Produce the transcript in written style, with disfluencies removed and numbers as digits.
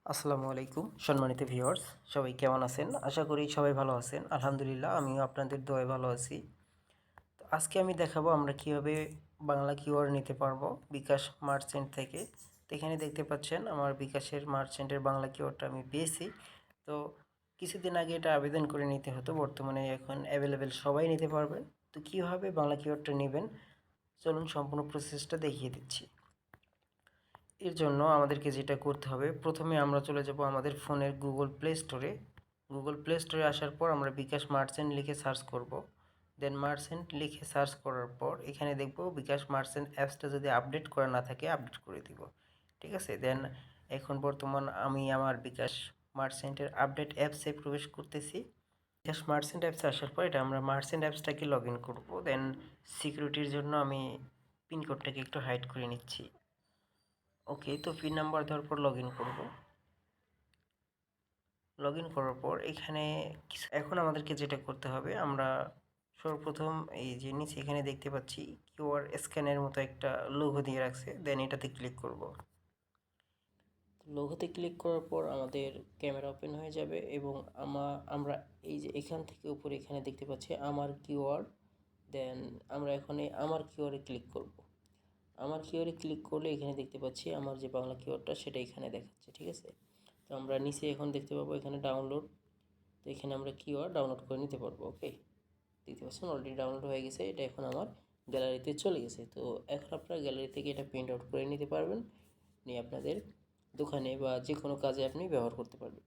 আসসালামু আলাইকুম সম্মানিত ভিউয়ার্স, সবাই কেমন আছেন? আশা করি সবাই ভালো আছেন। আলহামদুলিল্লাহ, আমিও আপনাদের দোয়ায় ভালো আছি। তো আজকে আমি দেখাবো আমরা কিভাবে বাংলা কিওয়ার্ড নিতে পারবো বিকাশ মার্চেন্ট থেকে। তো এখানে দেখতে পাচ্ছেন আমার বিকাশের মার্চেন্টের বাংলা কিওয়ার্ডটা আমি পেয়েছি। তো কিছুদিন আগে এটা আবেদন করে নিতে হতো, বর্তমানে এখন অ্যাভেলেবেল, সবাই নিতে পারবেন। তো কীভাবে বাংলা কিওয়ার্ডটা নেবেন, চলুন সম্পূর্ণ প্রসেসটা দেখিয়ে দিচ্ছি। এর জন্য আমাদেরকে যেটা করতে হবে, প্রথমে আমরা চলে যাব আমাদের ফোনের গুগল প্লে স্টোরে। গুগল প্লে স্টোরে আসার পর আমরা বিকাশ মার্চেন্ট লিখে সার্চ করব। দেন মার্চেন্ট লিখে সার্চ করার পর এখানে দেখব বিকাশ মার্চেন্ট অ্যাপসটা যদি আপডেট করা না থাকে আপডেট করে দিব। ঠিক আছে, দেন এখন বর্তমান আমি আমার বিকাশ মার্চেন্টের আপডেট অ্যাপসে প্রবেশ করতেছি। বিকাশ মার্চেন্ট অ্যাপসে আসার পর এটা আমরা মার্চেন্ট অ্যাপসটাকে লগ ইন করবো। দেন সিকিউরিটির জন্য আমি পিনকোডটাকে একটু হাইড করে নিচ্ছি। ওকে, তো পিন নাম্বার দেওয়ার পর লগ ইন করবো। লগ ইন করার পর এখানে এখন আমাদেরকে যেটা করতে হবে, আমরা সর্বপ্রথম এই যে নিচে এখানে দেখতে পাচ্ছি কিউআর স্ক্যানের মতো একটা লোগো দিয়ে রাখছে, দেন এটাতে ক্লিক করব। লোগোতে ক্লিক করার পর আমাদের ক্যামেরা ওপেন হয়ে যাবে এবং আমরা এই যে এখান থেকে উপরে এখানে দেখতে পাচ্ছি আমার কিউআর। দেন আমরা এখানে আমার কিউআরে ক্লিক করব। আমার কিওয়ার্ডে ক্লিক করলে এখানে দেখতে পাচ্ছি আমার যে বাংলা কিওয়ার্ডটা সেটা এখানে দেখাচ্ছে। ঠিক আছে, তো আমরা নিচে এখন দেখতে পাবো এখানে ডাউনলোড। তো এখানে আমরা কিওয়ার্ড ডাউনলোড করে নিতে পারবো। ওকে, দেখতে পাচ্ছেন অলরেডি ডাউনলোড হয়ে গেছে, এটা এখন আমার গ্যালারিতে চলে গেছে। তো এখন আপনারা গ্যালারি থেকে এটা প্রিন্ট আউট করে নিতে পারবেন, নিয়ে আপনাদের দোকানে বা যে কোনো কাজে আপনি ব্যবহার করতে পারবেন।